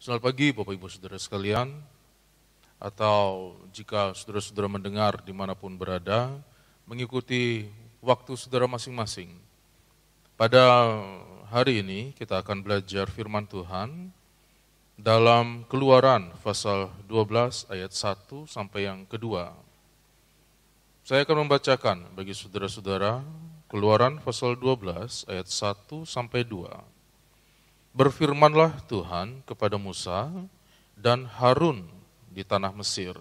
Selamat pagi Bapak Ibu Saudara sekalian, atau jika saudara-saudara mendengar dimanapun berada, mengikuti waktu saudara masing-masing. Pada hari ini kita akan belajar firman Tuhan dalam Keluaran pasal 12 ayat 1 sampai yang kedua. Saya akan membacakan bagi saudara-saudara Keluaran pasal 12 ayat 1 sampai 2. Berfirmanlah Tuhan kepada Musa dan Harun di tanah Mesir.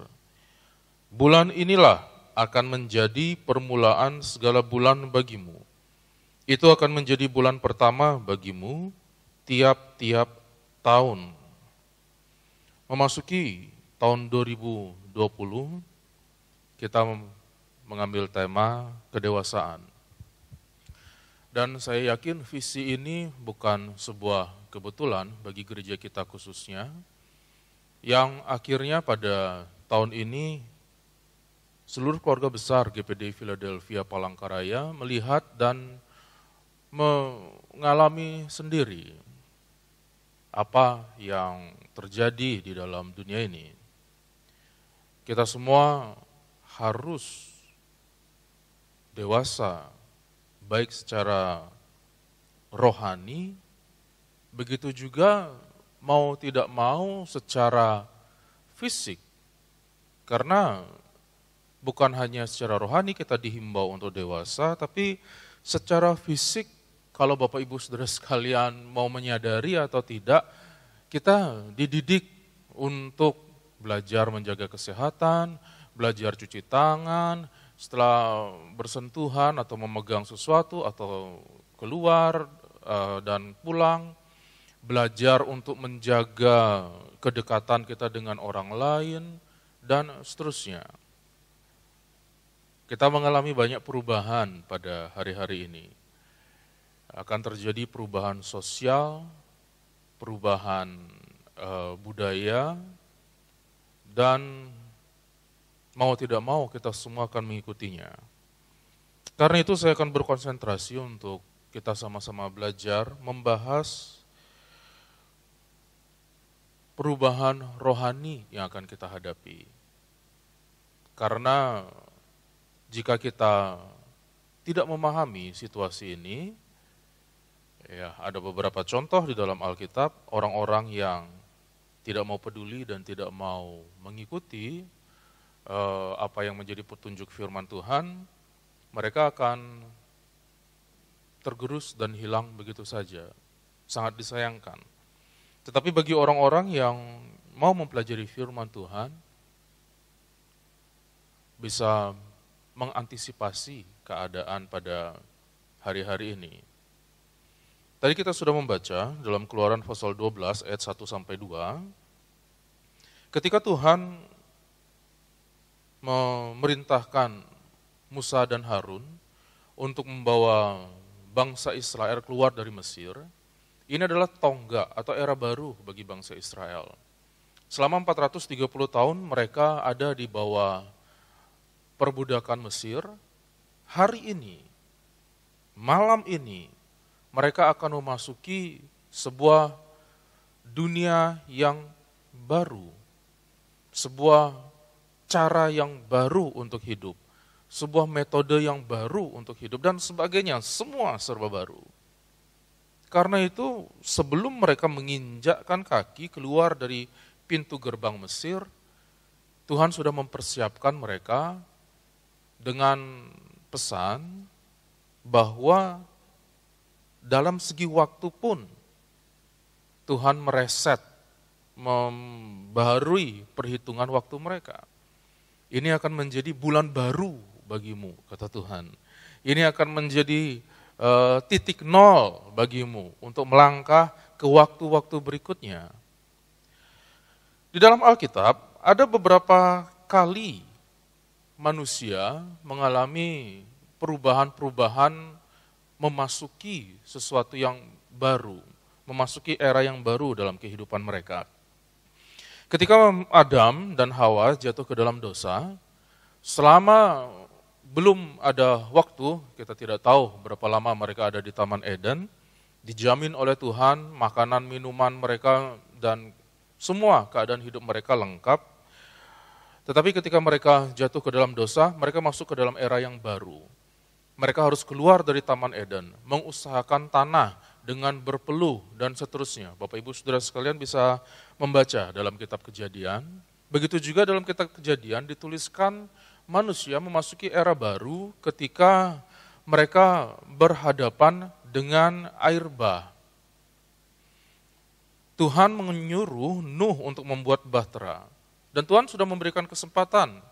Bulan inilah akan menjadi permulaan segala bulan bagimu. Itu akan menjadi bulan pertama bagimu tiap-tiap tahun. Memasuki tahun 2020, kita mengambil tema kedewasaan. Dan saya yakin visi ini bukan sebuah kebetulan bagi gereja kita khususnya, yang akhirnya pada tahun ini seluruh keluarga besar GPD Philadelphia Palangkaraya melihat dan mengalami sendiri apa yang terjadi di dalam dunia ini. Kita semua harus dewasa, baik secara rohani, begitu juga mau tidak mau secara fisik. Karena bukan hanya secara rohani kita dihimbau untuk dewasa, tapi secara fisik, kalau Bapak Ibu Saudara sekalian mau menyadari atau tidak, kita dididik untuk belajar menjaga kesehatan, belajar cuci tangan, setelah bersentuhan atau memegang sesuatu atau keluar dan pulang, belajar untuk menjaga kedekatan kita dengan orang lain, dan seterusnya. Kita mengalami banyak perubahan pada hari-hari ini. Akan terjadi perubahan sosial, perubahan budaya, dan mau tidak mau kita semua akan mengikutinya. Karena itu saya akan berkonsentrasi untuk kita sama-sama belajar membahas perubahan rohani yang akan kita hadapi. Karena jika kita tidak memahami situasi ini, ya ada beberapa contoh di dalam Alkitab, orang-orang yang tidak mau peduli dan tidak mau mengikuti apa yang menjadi petunjuk firman Tuhan, mereka akan tergerus dan hilang begitu saja. Sangat disayangkan. Tetapi bagi orang-orang yang mau mempelajari firman Tuhan, bisa mengantisipasi keadaan pada hari-hari ini. Tadi kita sudah membaca dalam Keluaran pasal 12 ayat 1 sampai 2, ketika Tuhan memerintahkan Musa dan Harun untuk membawa bangsa Israel keluar dari Mesir. Ini adalah tonggak atau era baru bagi bangsa Israel. Selama 430 tahun mereka ada di bawah perbudakan Mesir. Hari ini, malam ini, mereka akan memasuki sebuah dunia yang baru, sebuah cara yang baru untuk hidup, sebuah metode yang baru untuk hidup, dan sebagainya, semua serba baru. Karena itu, sebelum mereka menginjakkan kaki keluar dari pintu gerbang Mesir, Tuhan sudah mempersiapkan mereka dengan pesan bahwa dalam segi waktu pun Tuhan mereset, membaharui perhitungan waktu mereka. Ini akan menjadi bulan baru bagimu, kata Tuhan. Ini akan menjadi titik nol bagimu untuk melangkah ke waktu-waktu berikutnya. Di dalam Alkitab ada beberapa kali manusia mengalami perubahan-perubahan, memasuki sesuatu yang baru, memasuki era yang baru dalam kehidupan mereka. Ketika Adam dan Hawa jatuh ke dalam dosa, selama belum ada waktu, kita tidak tahu berapa lama mereka ada di Taman Eden, dijamin oleh Tuhan makanan, minuman mereka, dan Semua keadaan hidup mereka lengkap. Tetapi ketika mereka jatuh ke dalam dosa, mereka masuk ke dalam era yang baru. Mereka harus keluar dari Taman Eden, mengusahakan tanah dengan berpeluh dan seterusnya. Bapak Ibu Saudara sekalian bisa membaca dalam kitab Kejadian. Begitu juga dalam kitab Kejadian dituliskan manusia memasuki era baru ketika mereka berhadapan dengan air bah. Tuhan menyuruh Nuh untuk membuat bahtera. Dan Tuhan sudah memberikan kesempatan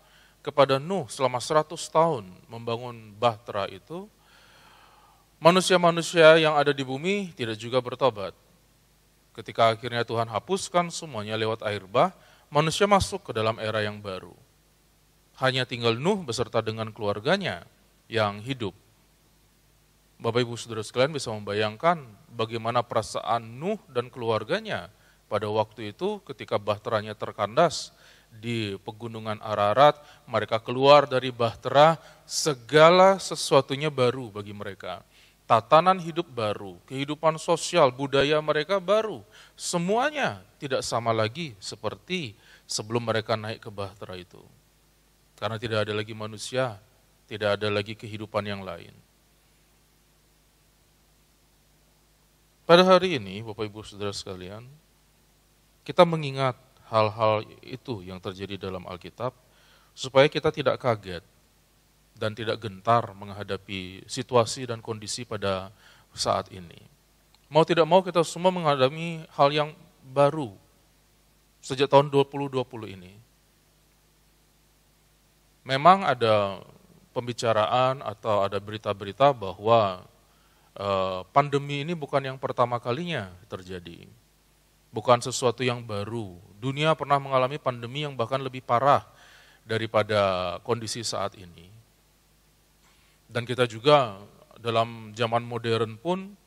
kepada Nuh selama 100 tahun membangun bahtera itu. Manusia-manusia yang ada di bumi tidak juga bertobat. Ketika akhirnya Tuhan hapuskan semuanya lewat air bah, manusia masuk ke dalam era yang baru. Hanya tinggal Nuh beserta dengan keluarganya yang hidup. Bapak Ibu Saudara sekalian bisa membayangkan bagaimana perasaan Nuh dan keluarganya pada waktu itu ketika bahteranya terkandas di pegunungan Ararat, mereka keluar dari bahtera, segala sesuatunya baru bagi mereka. Tatanan hidup baru, kehidupan sosial, budaya mereka baru. Semuanya tidak sama lagi seperti sebelum mereka naik ke bahtera itu. Karena tidak ada lagi manusia, tidak ada lagi kehidupan yang lain. Pada hari ini, Bapak Ibu Saudara sekalian, kita mengingat hal-hal itu yang terjadi dalam Alkitab, supaya kita tidak kaget dan tidak gentar menghadapi situasi dan kondisi pada saat ini. Mau tidak mau kita semua menghadapi hal yang baru sejak tahun 2020 ini. Memang ada pembicaraan atau ada berita-berita bahwa pandemi ini bukan yang pertama kalinya terjadi. Bukan sesuatu yang baru. Dunia pernah mengalami pandemi yang bahkan lebih parah daripada kondisi saat ini. Dan kita juga dalam zaman modern pun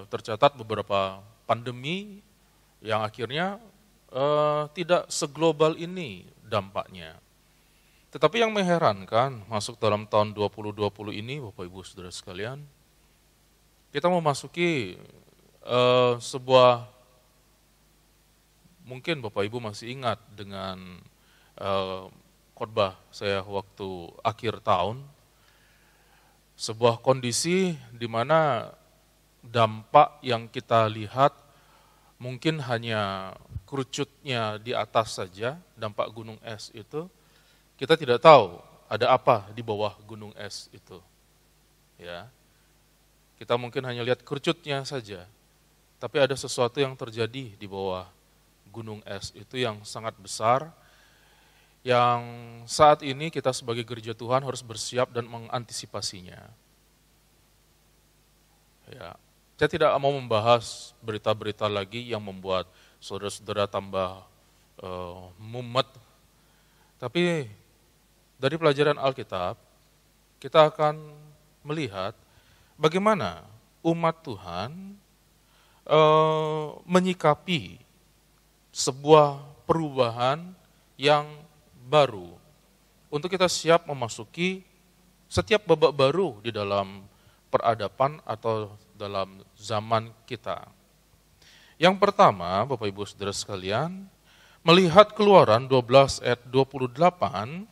tercatat beberapa pandemi yang akhirnya tidak seglobal ini dampaknya. Tetapi yang mengherankan, masuk dalam tahun 2020 ini, Bapak Ibu Saudara sekalian, kita memasuki sebuah, mungkin Bapak Ibu masih ingat dengan khotbah saya waktu akhir tahun, sebuah kondisi di mana dampak yang kita lihat mungkin hanya kerucutnya di atas saja, dampak gunung es itu, kita tidak tahu ada apa di bawah gunung es itu. Ya. Kita mungkin hanya lihat kerucutnya saja, tapi ada sesuatu yang terjadi di bawah gunung es itu yang sangat besar, yang saat ini kita sebagai gereja Tuhan harus bersiap dan mengantisipasinya. Ya, saya tidak mau membahas berita-berita lagi yang membuat saudara-saudara tambah mumet, tapi dari pelajaran Alkitab, kita akan melihat bagaimana umat Tuhan menyikapi sebuah perubahan yang baru untuk kita siap memasuki setiap babak baru di dalam peradaban atau dalam zaman kita. Yang pertama, Bapak Ibu Saudara sekalian, melihat Keluaran 12 ayat 28,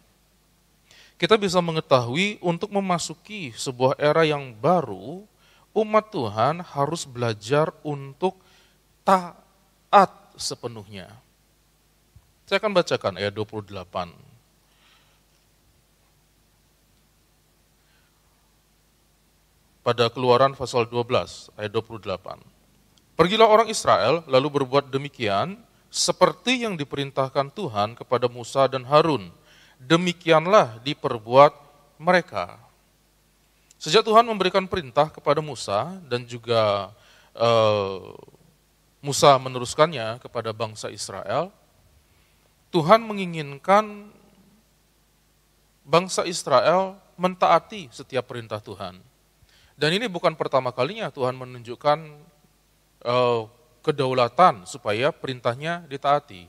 kita bisa mengetahui untuk memasuki sebuah era yang baru, umat Tuhan harus belajar untuk taat sepenuhnya. Saya akan bacakan ayat 28. Pada Keluaran pasal 12 ayat 28. Pergilah orang Israel lalu berbuat demikian seperti yang diperintahkan Tuhan kepada Musa dan Harun. Demikianlah diperbuat mereka. Sejak Tuhan memberikan perintah kepada Musa dan juga Musa meneruskannya kepada bangsa Israel, Tuhan menginginkan bangsa Israel mentaati setiap perintah Tuhan. Dan ini bukan pertama kalinya Tuhan menunjukkan kedaulatan supaya perintahnya ditaati.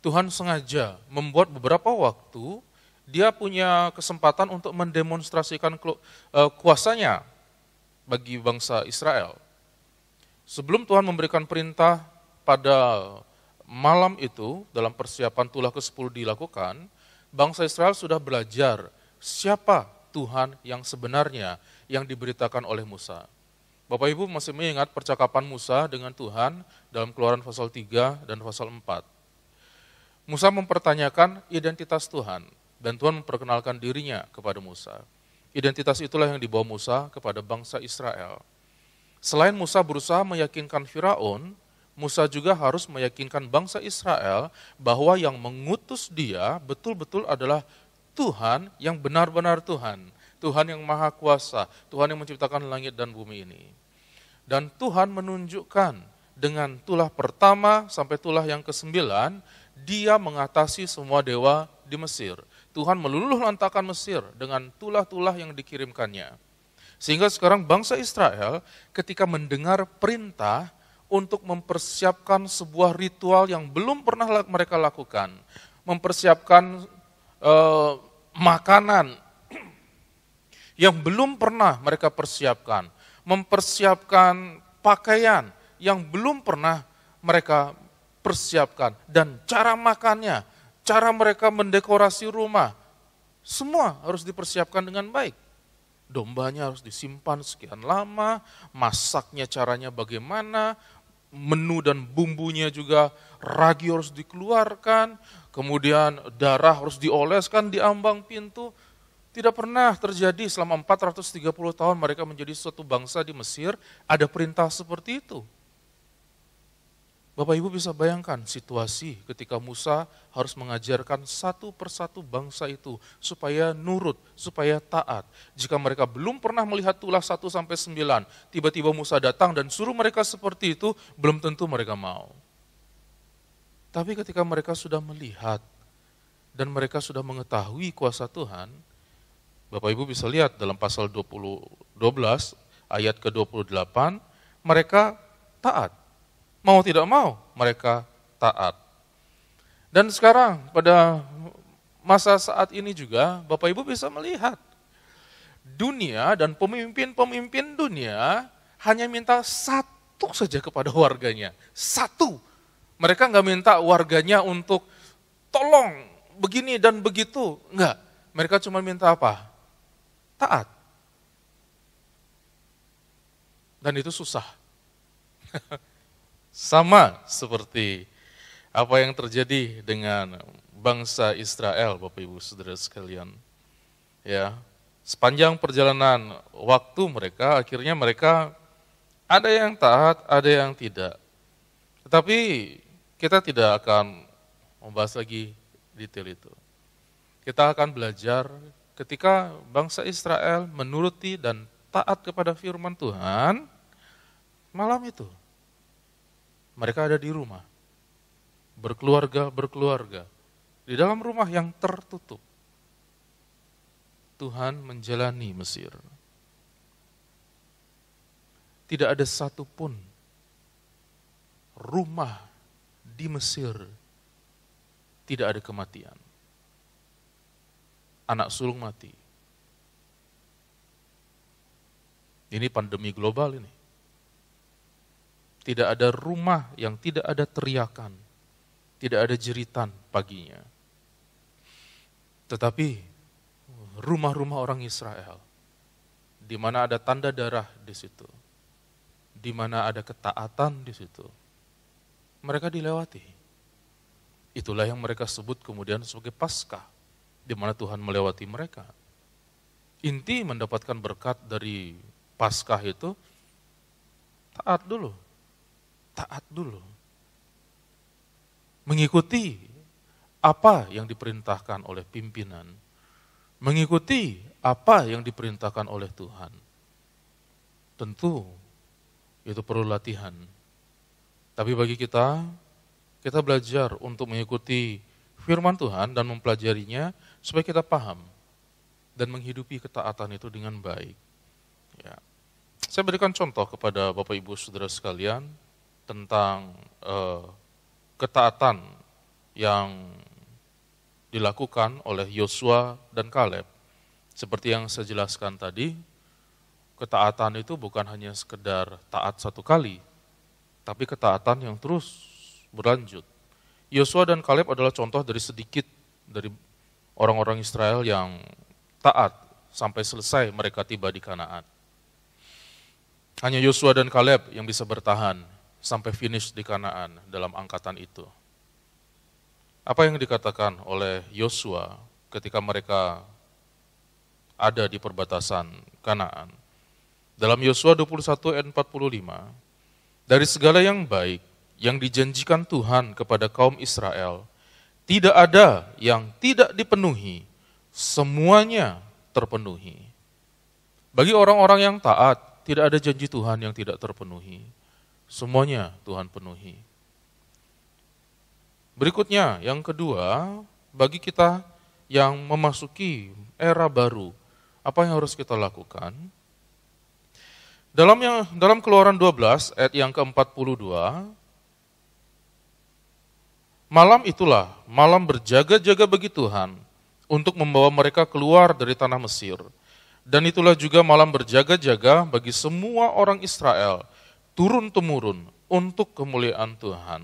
Tuhan sengaja membuat beberapa waktu, dia punya kesempatan untuk mendemonstrasikan kuasanya bagi bangsa Israel. Sebelum Tuhan memberikan perintah pada malam itu dalam persiapan tulah ke-10 dilakukan, bangsa Israel sudah belajar siapa Tuhan yang sebenarnya yang diberitakan oleh Musa. Bapak Ibu masih mengingat percakapan Musa dengan Tuhan dalam Keluaran pasal 3 dan pasal 4. Musa mempertanyakan identitas Tuhan dan Tuhan memperkenalkan dirinya kepada Musa. Identitas itulah yang dibawa Musa kepada bangsa Israel. Selain Musa berusaha meyakinkan Firaun, Musa juga harus meyakinkan bangsa Israel bahwa yang mengutus dia betul-betul adalah Tuhan yang benar-benar Tuhan. Tuhan yang maha kuasa, Tuhan yang menciptakan langit dan bumi ini. Dan Tuhan menunjukkan dengan tulah pertama sampai tulah yang ke-9, dia mengatasi semua dewa di Mesir. Tuhan meluluh lantakan Mesir dengan tulah-tulah yang dikirimkannya. Sehingga sekarang bangsa Israel ketika mendengar perintah untuk mempersiapkan sebuah ritual yang belum pernah mereka lakukan, mempersiapkan makanan yang belum pernah mereka persiapkan, mempersiapkan pakaian yang belum pernah mereka persiapkan, dan cara makannya, cara mereka mendekorasi rumah, semua harus dipersiapkan dengan baik. Dombanya harus disimpan sekian lama, masaknya caranya bagaimana, menu dan bumbunya juga ragi harus dikeluarkan, kemudian darah harus dioleskan di ambang pintu. Tidak pernah terjadi selama 430 tahun mereka menjadi suatu bangsa di Mesir, ada perintah seperti itu. Bapak Ibu bisa bayangkan situasi ketika Musa harus mengajarkan satu persatu bangsa itu supaya nurut, supaya taat. Jika mereka belum pernah melihat tulah 1 sampai 9, tiba-tiba Musa datang dan suruh mereka seperti itu, belum tentu mereka mau. Tapi ketika mereka sudah melihat dan mereka sudah mengetahui kuasa Tuhan, Bapak Ibu bisa lihat dalam pasal 12 ayat ke-28, mereka taat. Mau tidak mau, mereka taat. Dan sekarang pada masa saat ini juga, Bapak Ibu bisa melihat, dunia dan pemimpin-pemimpin dunia hanya minta satu saja kepada warganya. Satu. Mereka nggak minta warganya untuk tolong begini dan begitu. Enggak. Mereka cuma minta apa? Taat. Dan itu susah. Sama seperti apa yang terjadi dengan bangsa Israel, Bapak Ibu Saudara sekalian. Ya, sepanjang perjalanan waktu mereka, akhirnya mereka ada yang taat, ada yang tidak. Tetapi kita tidak akan membahas lagi detail itu. Kita akan belajar ketika bangsa Israel menuruti dan taat kepada firman Tuhan, malam itu mereka ada di rumah, berkeluarga, di dalam rumah yang tertutup. Tuhan menjalani Mesir. Tidak ada satupun rumah di Mesir tidak ada kematian. Anak sulung mati. Ini pandemi global ini. Tidak ada rumah yang tidak ada teriakan, tidak ada jeritan paginya. Tetapi rumah-rumah orang Israel, di mana ada tanda darah di situ, di mana ada ketaatan di situ, mereka dilewati. Itulah yang mereka sebut kemudian sebagai Paskah, di mana Tuhan melewati mereka. Inti mendapatkan berkat dari Paskah itu, taat dulu. Taat dulu. Mengikuti apa yang diperintahkan oleh pimpinan. Mengikuti apa yang diperintahkan oleh Tuhan. Tentu itu perlu latihan. Tapi bagi kita belajar untuk mengikuti firman Tuhan dan mempelajarinya supaya kita paham dan menghidupi ketaatan itu dengan baik. Ya. Saya berikan contoh kepada Bapak Ibu Saudara sekalian tentang ketaatan yang dilakukan oleh Yosua dan Kaleb. Seperti yang saya jelaskan tadi, ketaatan itu bukan hanya sekedar taat satu kali, tapi ketaatan yang terus berlanjut. Yosua dan Kaleb adalah contoh dari sedikit dari orang-orang Israel yang taat sampai selesai mereka tiba di Kanaan. Hanya Yosua dan Kaleb yang bisa bertahan sampai finish di Kanaan dalam angkatan itu. Apa yang dikatakan oleh Yosua ketika mereka ada di perbatasan Kanaan? Dalam Yosua 21 ayat 45, dari segala yang baik yang dijanjikan Tuhan kepada kaum Israel, tidak ada yang tidak dipenuhi, semuanya terpenuhi. Bagi orang-orang yang taat, tidak ada janji Tuhan yang tidak terpenuhi. Semuanya Tuhan penuhi. Berikutnya, yang kedua, bagi kita yang memasuki era baru, apa yang harus kita lakukan? Dalam Keluaran 12 ayat yang ke-42, malam itulah malam berjaga-jaga bagi Tuhan untuk membawa mereka keluar dari tanah Mesir. Dan itulah juga malam berjaga-jaga bagi semua orang Israel turun-temurun untuk kemuliaan Tuhan.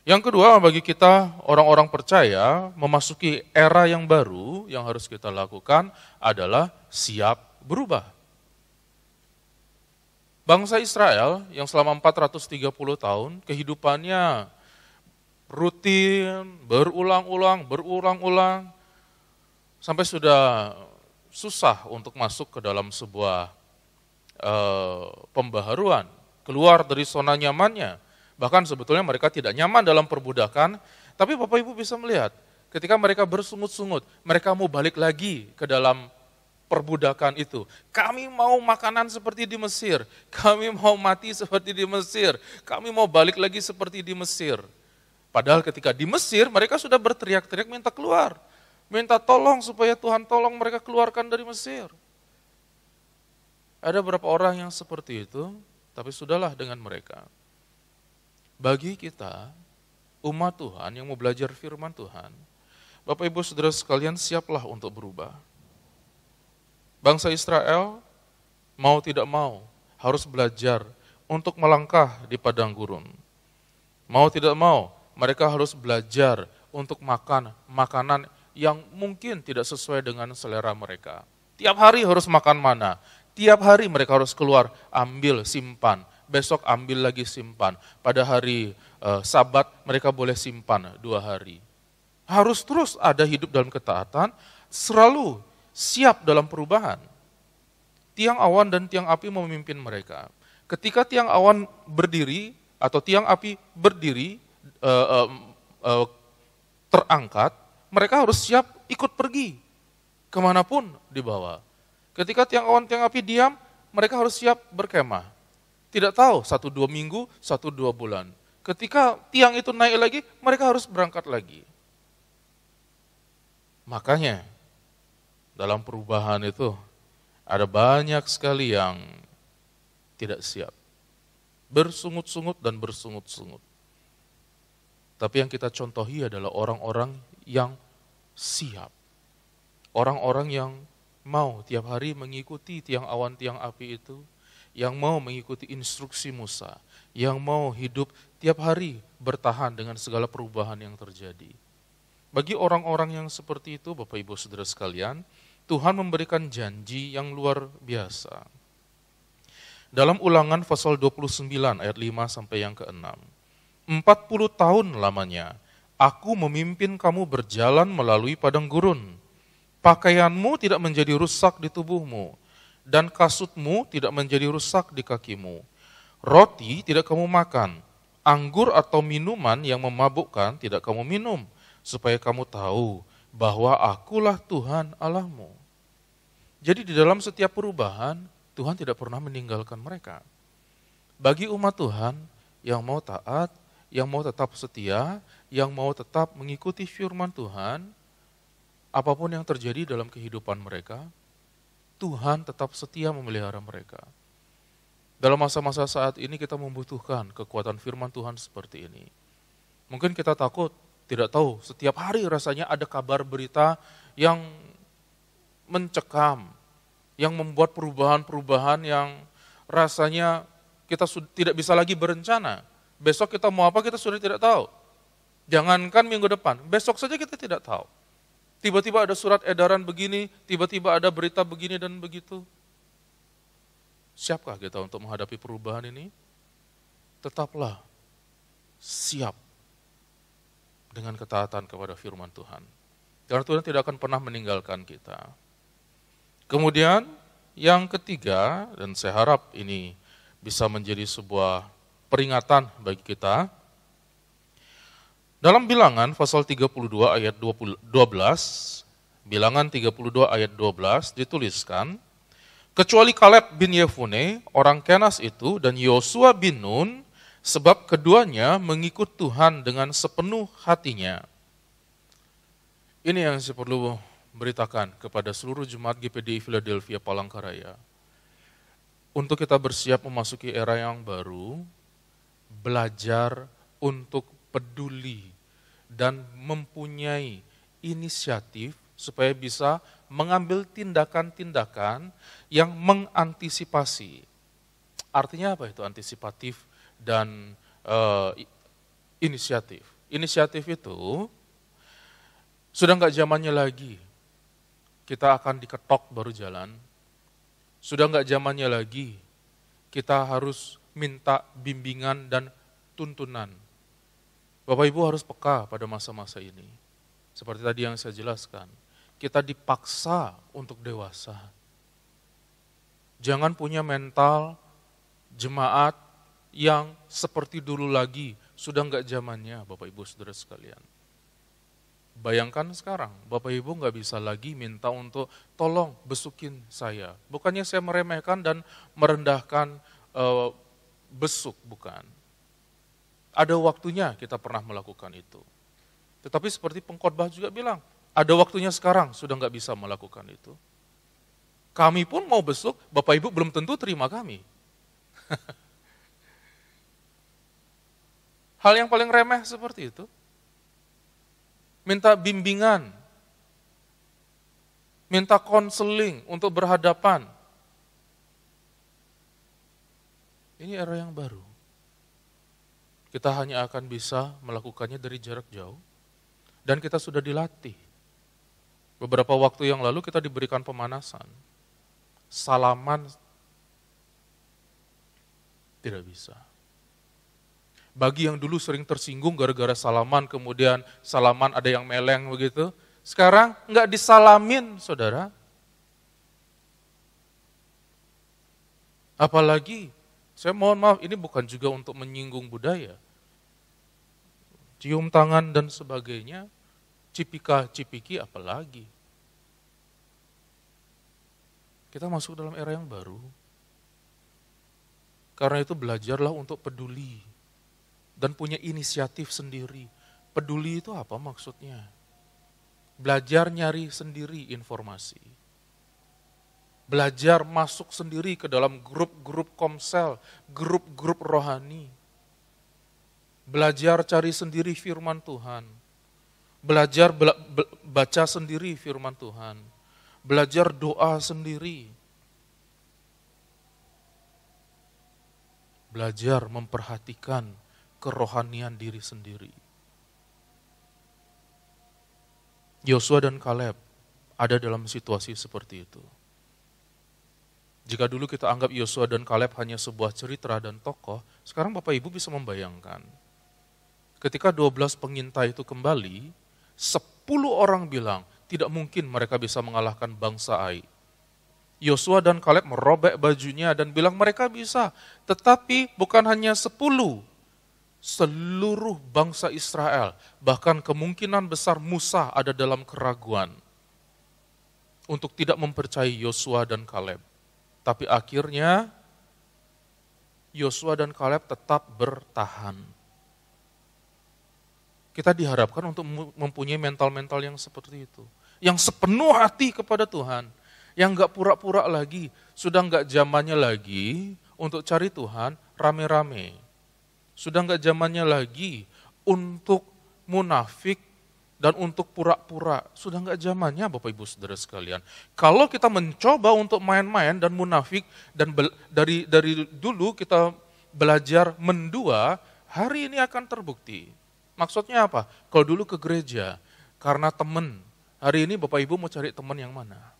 Yang kedua, bagi kita orang-orang percaya memasuki era yang baru, yang harus kita lakukan adalah siap berubah. Bangsa Israel yang selama 430 tahun kehidupannya rutin, berulang-ulang, sampai sudah susah untuk masuk ke dalam sebuah pembaharuan, keluar dari zona nyamannya. Bahkan sebetulnya mereka tidak nyaman dalam perbudakan, tapi Bapak Ibu bisa melihat, ketika mereka bersungut-sungut, mereka mau balik lagi ke dalam perbudakan itu. Kami mau makanan seperti di Mesir, kami mau mati seperti di Mesir, kami mau balik lagi seperti di Mesir. Padahal ketika di Mesir, mereka sudah berteriak-teriak minta keluar. Minta tolong supaya Tuhan tolong mereka keluarkan dari Mesir. Ada beberapa orang yang seperti itu, tapi sudahlah dengan mereka. Bagi kita, umat Tuhan yang mau belajar firman Tuhan, Bapak Ibu Saudara sekalian siaplah untuk berubah. Bangsa Israel, mau tidak mau, harus belajar untuk melangkah di padang gurun. Mau tidak mau, mereka harus belajar untuk makan makanan yang mungkin tidak sesuai dengan selera mereka. Tiap hari harus makan mana, tiap hari mereka harus keluar, ambil, simpan, besok ambil lagi simpan. Pada hari Sabat mereka boleh simpan 2 hari. Harus terus ada hidup dalam ketaatan, selalu siap dalam perubahan. Tiang awan dan tiang api memimpin mereka. Ketika tiang awan berdiri atau tiang api berdiri, terangkat, mereka harus siap ikut pergi kemanapun dibawa. Ketika tiang awan, tiang api diam, mereka harus siap berkemah. Tidak tahu 1-2 minggu, 1-2 bulan. Ketika tiang itu naik lagi, mereka harus berangkat lagi. Makanya dalam perubahan itu ada banyak sekali yang tidak siap. Bersungut-sungut dan bersungut-sungut. Tapi yang kita contohi adalah orang-orang yang siap. Orang-orang yang mau tiap hari mengikuti tiang awan, tiang api itu, yang mau mengikuti instruksi Musa, yang mau hidup tiap hari bertahan dengan segala perubahan yang terjadi. Bagi orang-orang yang seperti itu, Bapak Ibu Saudara sekalian, Tuhan memberikan janji yang luar biasa. Dalam Ulangan pasal 29 ayat 5 sampai yang ke-6. 40 tahun lamanya, aku memimpin kamu berjalan melalui padang gurun. Pakaianmu tidak menjadi rusak di tubuhmu, dan kasutmu tidak menjadi rusak di kakimu. Roti tidak kamu makan, anggur atau minuman yang memabukkan tidak kamu minum, supaya kamu tahu bahwa akulah Tuhan Allahmu. Jadi di dalam setiap perubahan, Tuhan tidak pernah meninggalkan mereka. Bagi umat Tuhan yang mau taat, yang mau tetap setia, yang mau tetap mengikuti firman Tuhan, apapun yang terjadi dalam kehidupan mereka, Tuhan tetap setia memelihara mereka. Dalam masa-masa saat ini kita membutuhkan kekuatan firman Tuhan seperti ini. Mungkin kita takut, tidak tahu, setiap hari rasanya ada kabar berita yang mencekam, yang membuat perubahan-perubahan yang rasanya kita tidak bisa lagi berencana. Besok kita mau apa kita sudah tidak tahu. Jangankan minggu depan, besok saja kita tidak tahu. Tiba-tiba ada surat edaran begini, tiba-tiba ada berita begini dan begitu. Siapkah kita untuk menghadapi perubahan ini? Tetaplah siap dengan ketaatan kepada firman Tuhan. Karena Tuhan tidak akan pernah meninggalkan kita. Kemudian yang ketiga, dan saya harap ini bisa menjadi sebuah peringatan bagi kita. Dalam Bilangan pasal 32 ayat 12, Bilangan 32 ayat 12 dituliskan, kecuali Kaleb bin Yefune, orang Kenas itu, dan Yosua bin Nun, sebab keduanya mengikut Tuhan dengan sepenuh hatinya. Ini yang saya perlu beritakan kepada seluruh jemaat GPDI Philadelphia Palangkaraya. Untuk kita bersiap memasuki era yang baru, belajar untuk peduli dan mempunyai inisiatif supaya bisa mengambil tindakan-tindakan yang mengantisipasi. Artinya apa itu antisipatif dan inisiatif? Inisiatif itu sudah enggak zamannya lagi kita akan diketok baru jalan. Sudah enggak zamannya lagi kita harus minta bimbingan dan tuntunan. Bapak Ibu harus peka pada masa-masa ini. Seperti tadi yang saya jelaskan, kita dipaksa untuk dewasa. Jangan punya mental jemaat yang seperti dulu lagi, sudah enggak zamannya Bapak Ibu Saudara sekalian. Bayangkan sekarang, Bapak Ibu enggak bisa lagi minta untuk tolong besukin saya. Bukannya saya meremehkan dan merendahkan besuk, bukan. Ada waktunya kita pernah melakukan itu. Tetapi seperti pengkhotbah juga bilang, ada waktunya sekarang sudah enggak bisa melakukan itu. Kami pun mau besuk, Bapak Ibu belum tentu terima kami. Hal yang paling remeh seperti itu. Minta bimbingan, minta konseling untuk berhadapan. Ini era yang baru. Kita hanya akan bisa melakukannya dari jarak jauh. Dan kita sudah dilatih. Beberapa waktu yang lalu kita diberikan pemanasan. Salaman tidak bisa. Bagi yang dulu sering tersinggung gara-gara salaman, kemudian salaman ada yang meleng begitu. Sekarang enggak disalamin, saudara. Apalagi, saya mohon maaf, ini bukan juga untuk menyinggung budaya. Cium tangan dan sebagainya, cipika-cipiki apalagi. Kita masuk dalam era yang baru. Karena itu belajarlah untuk peduli dan punya inisiatif sendiri. Peduli itu apa maksudnya? Belajar nyari sendiri informasi. Belajar masuk sendiri ke dalam grup-grup komsel, grup-grup rohani. Belajar cari sendiri firman Tuhan. Belajar baca sendiri firman Tuhan. Belajar doa sendiri. Belajar memperhatikan kerohanian diri sendiri. Yosua dan Kaleb ada dalam situasi seperti itu. Jika dulu kita anggap Yosua dan Kaleb hanya sebuah cerita dan tokoh, sekarang Bapak Ibu bisa membayangkan. Ketika 12 pengintai itu kembali, 10 orang bilang, tidak mungkin mereka bisa mengalahkan bangsa Ai. Yosua dan Kaleb merobek bajunya dan bilang mereka bisa. Tetapi bukan hanya 10, seluruh bangsa Israel, bahkan kemungkinan besar Musa ada dalam keraguan untuk tidak mempercayai Yosua dan Kaleb. Tapi akhirnya Yosua dan Kaleb tetap bertahan. Kita diharapkan untuk mempunyai mental-mental yang seperti itu. Yang sepenuh hati kepada Tuhan. Yang enggak pura-pura lagi. Sudah enggak zamannya lagi untuk cari Tuhan rame-rame. Sudah enggak zamannya lagi untuk munafik dan untuk pura-pura. Sudah enggak zamannya Bapak Ibu Saudara sekalian. Kalau kita mencoba untuk main-main dan munafik dan dari dulu kita belajar mendua, hari ini akan terbukti. Maksudnya apa? Kalau dulu ke gereja, karena teman, hari ini Bapak Ibu mau cari teman yang mana?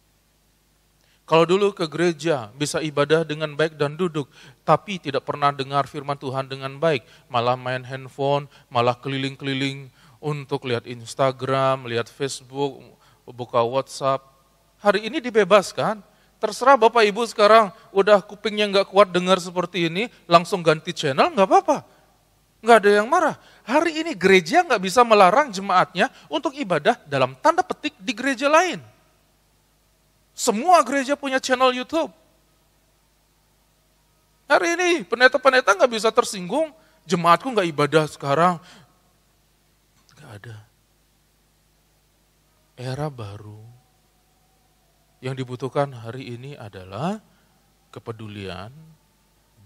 Kalau dulu ke gereja, bisa ibadah dengan baik dan duduk, tapi tidak pernah dengar firman Tuhan dengan baik, malah main handphone, malah keliling-keliling untuk lihat Instagram, lihat Facebook, buka WhatsApp. Hari ini dibebaskan, terserah Bapak Ibu sekarang, udah kupingnya nggak kuat dengar seperti ini, langsung ganti channel, nggak apa-apa. Nggak ada yang marah. Hari ini gereja nggak bisa melarang jemaatnya untuk ibadah dalam tanda petik di gereja lain. Semua gereja punya channel YouTube. Hari ini pendeta-pendeta nggak bisa tersinggung, jemaatku nggak ibadah sekarang. Nggak ada. Era baru. Yang dibutuhkan hari ini adalah kepedulian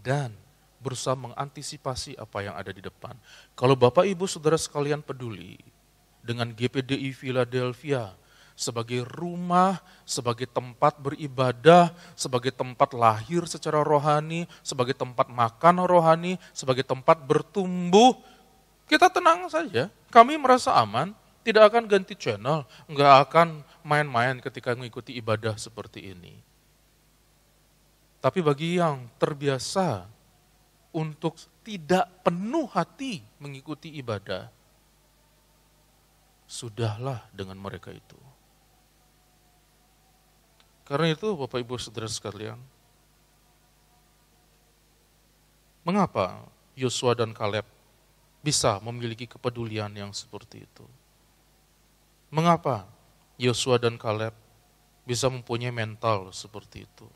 dan berusaha mengantisipasi apa yang ada di depan. Kalau Bapak Ibu Saudara sekalian peduli dengan GPDI Philadelphia sebagai rumah, sebagai tempat beribadah, sebagai tempat lahir secara rohani, sebagai tempat makan rohani, sebagai tempat bertumbuh, kita tenang saja. Kami merasa aman, tidak akan ganti channel, nggak akan main-main ketika mengikuti ibadah seperti ini. Tapi bagi yang terbiasa untuk tidak penuh hati mengikuti ibadah, sudahlah dengan mereka itu. Karena itu Bapak Ibu Saudara sekalian, mengapa Yosua dan Kaleb bisa memiliki kepedulian yang seperti itu? Mengapa Yosua dan Kaleb bisa mempunyai mental seperti itu?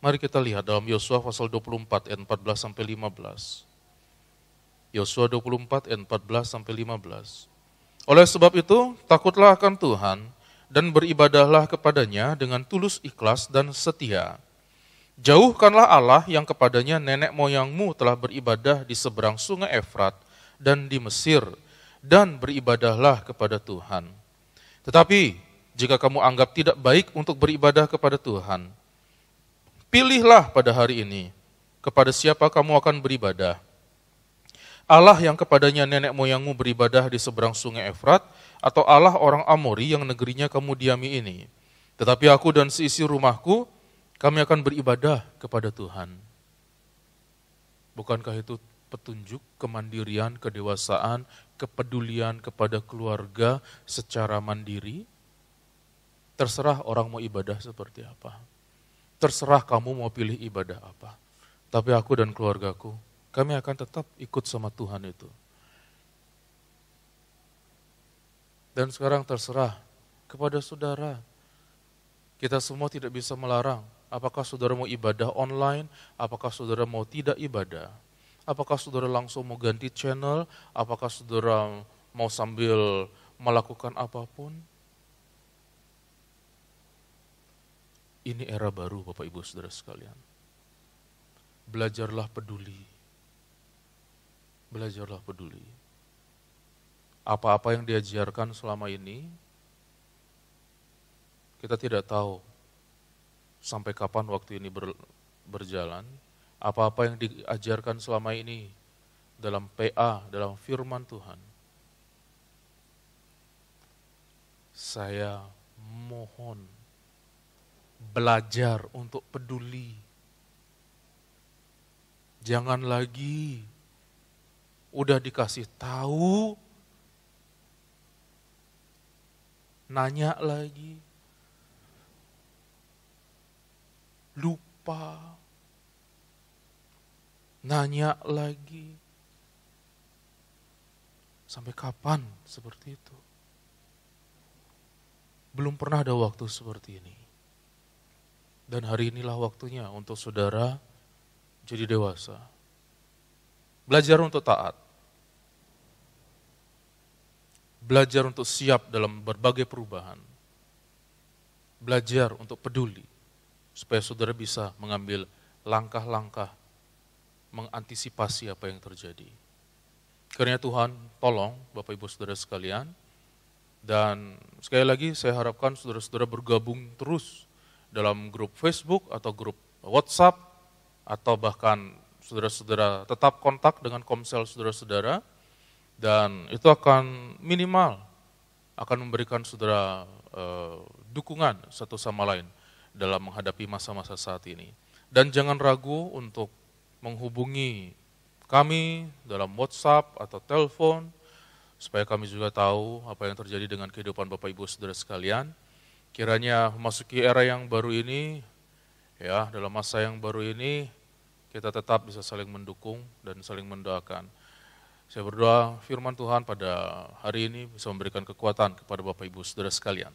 Mari kita lihat dalam Yosua pasal 24 ayat 14 sampai 15. Yosua 24 ayat 14 sampai 15. Oleh sebab itu, takutlah akan Tuhan dan beribadahlah kepadanya dengan tulus ikhlas dan setia. Jauhkanlah Allah yang kepadanya nenek moyangmu telah beribadah di seberang sungai Efrat dan di Mesir, dan beribadahlah kepada Tuhan. Tetapi jika kamu anggap tidak baik untuk beribadah kepada Tuhan, pilihlah pada hari ini kepada siapa kamu akan beribadah. Allah yang kepadanya nenek moyangmu beribadah di seberang sungai Efrat, atau Allah orang Amori yang negerinya kamu diami ini. Tetapi aku dan seisi rumahku, kami akan beribadah kepada Tuhan. Bukankah itu petunjuk kemandirian, kedewasaan, kepedulian kepada keluarga secara mandiri? Terserah orang mau ibadah seperti apa. Terserah kamu mau pilih ibadah apa. Tapi aku dan keluargaku, kami akan tetap ikut sama Tuhan itu. Dan sekarang terserah kepada saudara. Kita semua tidak bisa melarang. Apakah saudara mau ibadah online? Apakah saudara mau tidak ibadah? Apakah saudara langsung mau ganti channel? Apakah saudara mau sambil melakukan apapun? Ini era baru Bapak Ibu Saudara sekalian. Belajarlah peduli. Belajarlah peduli. Apa-apa yang diajarkan selama ini, kita tidak tahu sampai kapan waktu ini berjalan. Apa-apa yang diajarkan selama ini dalam PA, dalam firman Tuhan. Saya mohon belajar untuk peduli. Jangan lagi udah dikasih tahu, nanya lagi, lupa, nanya lagi. Sampai kapan seperti itu? Belum pernah ada waktu seperti ini. Dan hari inilah waktunya untuk saudara jadi dewasa. Belajar untuk taat. Belajar untuk siap dalam berbagai perubahan. Belajar untuk peduli. Supaya saudara bisa mengambil langkah-langkah mengantisipasi apa yang terjadi. Karena Tuhan tolong Bapak Ibu Saudara sekalian. Dan sekali lagi saya harapkan saudara-saudara bergabung terus dalam grup Facebook atau grup WhatsApp, atau bahkan saudara-saudara tetap kontak dengan komsel saudara-saudara, dan itu akan minimal akan memberikan saudara dukungan satu sama lain dalam menghadapi masa-masa saat ini. Dan jangan ragu untuk menghubungi kami dalam WhatsApp atau telepon, supaya kami juga tahu apa yang terjadi dengan kehidupan Bapak Ibu Saudara sekalian. Kiranya memasuki era yang baru ini, ya, dalam masa yang baru ini, kita tetap bisa saling mendukung dan saling mendoakan. Saya berdoa firman Tuhan pada hari ini bisa memberikan kekuatan kepada Bapak Ibu Saudara sekalian.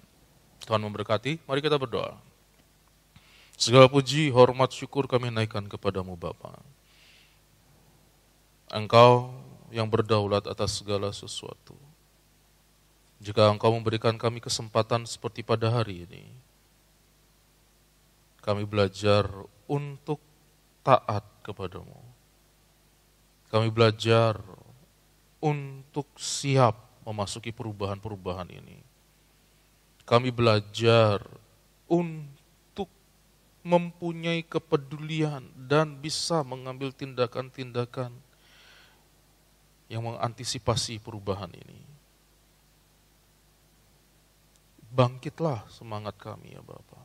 Tuhan memberkati, mari kita berdoa. Segala puji, hormat, syukur kami naikkan kepadamu Bapa. Engkau yang berdaulat atas segala sesuatu. Jika Engkau memberikan kami kesempatan seperti pada hari ini, kami belajar untuk taat kepadamu. Kami belajar untuk siap memasuki perubahan-perubahan ini. Kami belajar untuk mempunyai kepedulian dan bisa mengambil tindakan-tindakan yang mengantisipasi perubahan ini. Bangkitlah semangat kami ya Bapa.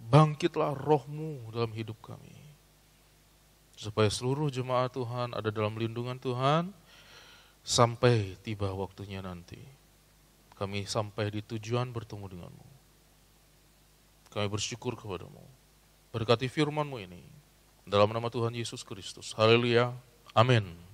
Bangkitlah roh-Mu dalam hidup kami. Supaya seluruh jemaat Tuhan ada dalam lindungan Tuhan, sampai tiba waktunya nanti, kami sampai di tujuan bertemu denganmu. Kami bersyukur kepadamu. Berkati firman-Mu ini. Dalam nama Tuhan Yesus Kristus. Haleluya. Amin.